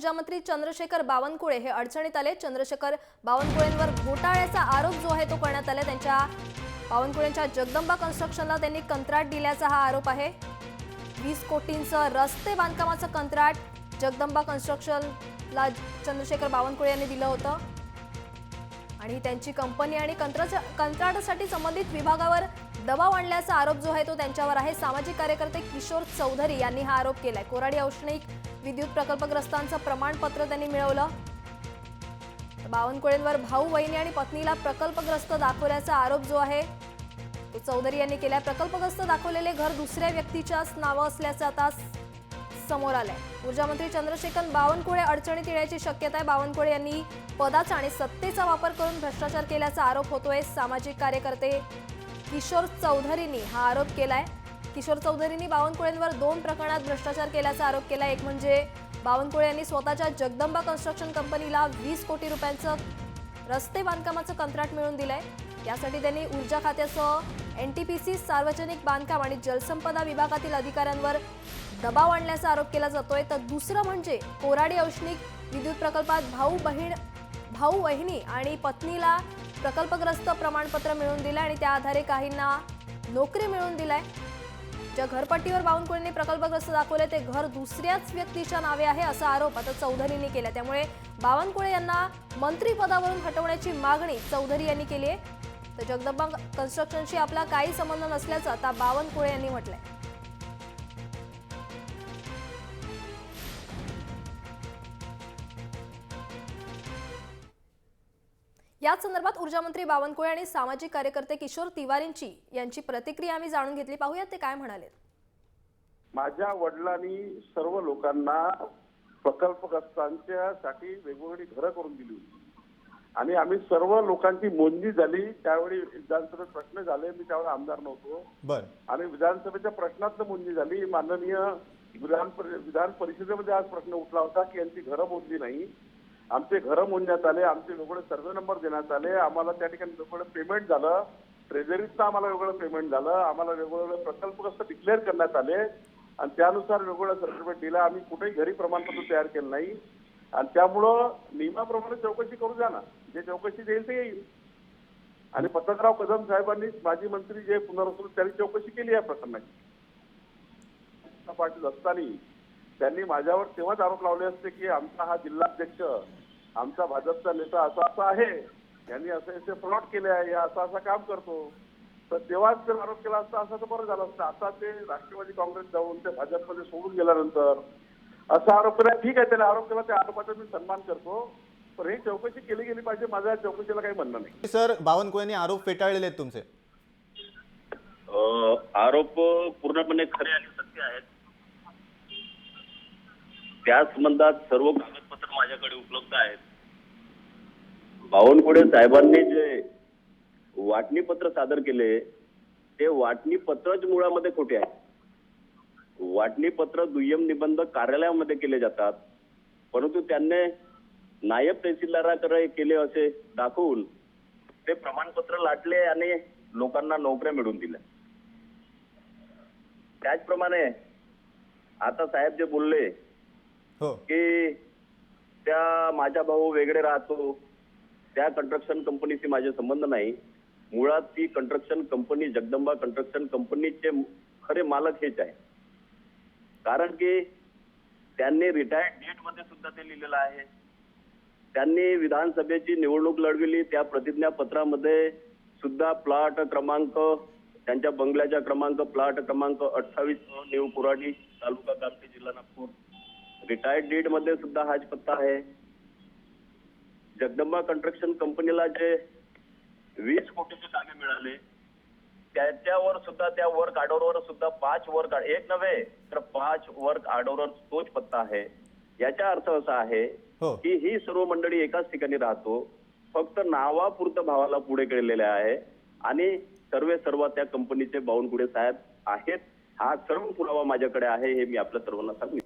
ऊर्जा मंत्री चंद्रशेखर बावनकुळे हे अडचणीत आले। चंद्रशेखर बावनकुळेंवर घोटाळ्याचा आरोप जो आहे तो करण्यात आला। त्यांच्या बावनकुळेंच्या जगदंबा कन्स्ट्रक्शनला त्यांनी कंत्राट दिल्याचा हा आरोप आहे। 20 कोटींचं रस्ते बांधकामाचं कंत्राट जगदंबा कन्स्ट्रक्शनला चंद्रशेखर बावनकुळे यांनी दिलं होतं आणि त्यांची कंपनी आणि कंत्राटासाठी संबंधित विभागावर दबाव आणल्याचा आरोप जो आहे तो त्यांच्यावर आहे। सामाजिक कार्यकर्ते किशोर चौधरी यांनी हा आरोप केलाय। कोराडी औष्णिक विद्युत प्रकल्पग्रस्तांचं प्रमाणपत्र त्यांनी मिळवलं। बावनकुळेंवर भाऊ बहिणी आणि पत्नीला प्रकल्पग्रस्त दाखवल्याचा आरोप जो आहे तो चौधरी यांनी केलाय। प्रकल्पग्रस्त दाखवलेले घर दुसऱ्या व्यक्तीच्याच नावे असल्याचं आता समोर आलंय। ऊर्जा मंत्री चंद्रशेखर बावनकुळे अडचणीत येण्याची शक्यता आहे। बावनकुळे यांनी पदाचा आणि सत्तेचा वापर करून भ्रष्टाचार केल्याचा आरोप होतोय। सामाजिक कार्यकर्ते किशोर चौधरींनी हा आरोप केलाय। किशोर चौधरींनी बावनकुळेंवर 2 प्रकरणात भ्रष्टाचार केल्याचा आरोप केलाय। एक म्हणजे बावनकुळे यांनी स्वतःच्या जगदंबा कन्स्ट्रक्शन कंपनीला 20 कोटी रुपयांचं रस्ते बांधकामाचं कंत्राट मिळवून दिलंय। यासाठी त्यांनी ऊर्जा खात्यासह एनटीपीसी, सार्वजनिक बांधकाम आणि जलसंपदा विभागातील अधिकाऱ्यांवर दबाव आणल्याचा आरोप केला जातोय। तर दुसरं म्हणजे कोराडी औष्णिक विद्युत प्रकल्पात भाऊ बहिणी आणि पत्नीला प्रकल्पग्रस्त प्रमाणपत्र मिळवून दिलं आणि त्या आधारे काहींना नोकरी मिळवून दिलाय। ज्या घरपट्टीवर बावनकुळेंनी प्रकल्पग्रस्त दाखवले ते घर दुसऱ्याच व्यक्तीच्या नावे आहे असा आरोप आता चौधरींनी केला। त्यामुळे बावनकुळे यांना मंत्रिपदावरून हटवण्याची मागणी चौधरी यांनी केली आहे। तर जगदंबा कन्स्ट्रक्शनशी आपला काही संबंध नसल्याचं आता बावनकुळे यांनी म्हटलंय। याच संदर्भात ऊर्जा मंत्री बावनकुळे आणि सामाजिक कार्यकर्ते किशोर तिवारींची यांची प्रतिक्रिया आम्ही जाणून घेतली। पाहूयात ते काय म्हणाले। माझ्या वडिलांनी सर्व लोकांना प्रकल्पग्रस्तांच्यासाठी वेगवेगळी घरं करून दिली होती आणि आम्ही सर्व लोकांची मोजणी झाली। त्यावेळी विधानसभेत प्रश्न झाले, मी त्यावेळी आमदार नव्हतो आणि विधानसभेच्या प्रश्नात मोजणी झाली। माननीय विधान परिषदेमध्ये आज प्रश्न उठला होता की यांची घरं मोजली नाही, आमचे घरं मोजण्यात आले, आमचे वेगवेगळे सर्वे नंबर देण्यात आले, आम्हाला त्या ठिकाणी वेगवेगळं पेमेंट झालं, ट्रेझरीचं आम्हाला वेगळं पेमेंट झालं, आम्हाला वेगवेगळे प्रकल्पग्रस्त डिक्लेअर करण्यात आले आणि त्यानुसार वेगवेगळं सर्टिफिकेट दिलं। आम्ही कुठेही घरी प्रमाणपत्र तयार केलं नाही आणि त्यामुळं नियमाप्रमाणे चौकशी करू द्या ना, जे चौकशी देईल ते येईल। आणि पत्रकराव कदम साहेबांनी माजी मंत्री जे पुनर्वसूल त्यांनी चौकशी केली आहे प्रकरणाची। पाटील असताना त्यांनी माझ्यावर तेव्हाच आरोप लावले असते की आमचा हा जिल्हाध्यक्ष, आमचा भाजपचा नेता असा आहे, यांनी असे फ्रॉड केले आहे, असं काम करतो, तर तेव्हाच जर आरोप केला असता असं तर बरं झालं असतं। आता ते राष्ट्रवादी काँग्रेस जाऊन ते भाजपमध्ये सोडून गेल्यानंतर असा आरोप केला, ठीक आहे, त्याला आरोप केला, त्या आरोपाचा मी सन्मान करतो, पण ही चौकशी केली गेली पाहिजे, माझ्या चौकशीला काही म्हणणं नाही। सर, बावनकुळेंनी आरोप फेटाळलेले आहेत तुमचे? आरोप पूर्णपणे खरे आणि सत्य आहेत। त्या संबंधात सर्व कागदपत्र माझ्याकडे उपलब्ध आहेत। बावनकुळे साहेबांनी जे वाटणी पत्र सादर केले ते वाटणी पत्रच मुळामध्ये खोटे आहे। वाटणी पत्र दुय्यम निबंध कार्यालयामध्ये केले जातात, परंतु त्यांनी नायब तहसीलदाराकडे केले असे दाखवून ते प्रमाणपत्र लाटले आणि लोकांना नोकऱ्या मिळवून दिल्या। त्याचप्रमाणे आता साहेब जे बोलले की त्या माझा भाऊ वेगळे राहतो, त्या कंस्ट्रक्शन कंपनीशी माझे संबंध नाही। मुळात ती कंस्ट्रक्शन कंपनी जगदंबा कंस्ट्रक्शन कंपनीचे खरे मालक हेच आहे, कारण की त्यांनी रिटायर्ड डेट मध्ये सुद्धा ते लिहिलेलं आहे। त्यांनी विधानसभेची निवडणूक लढविली, त्या प्रतिज्ञापत्रामध्ये सुद्धा प्लॉट क्रमांक, त्यांच्या बंगल्याचा क्रमांक प्लॉट क्रमांक 28 न्यू कोराडी, तालुका कामठी, जिल्हा नागपूर, रिटायर्ड डेट मध्ये सुद्धा हाच पत्ता आहे। जगदंबा कंस्ट्रक्शन कंपनीला जे 20 कोटीचे कामे मिळाले त्याच्यावर सुद्धा, त्या वर्क ऑर्डरवर सुद्धा 5 वर्क, एक नव्हे तर 5 वर्क ऑर्डरवर तोच पत्ता आहे। याचा अर्थ असा आहे की ही सर्व मंडळी एकाच ठिकाणी राहतो, फक्त नावापुरतं भावाला पुढे केलेले आहे आणि सर्व त्या कंपनीचे बावनकुळे साहेब आहेत। हा सर्व पुरावा माझ्याकडे आहे, हे मी आपल्या सर्वांना सांगू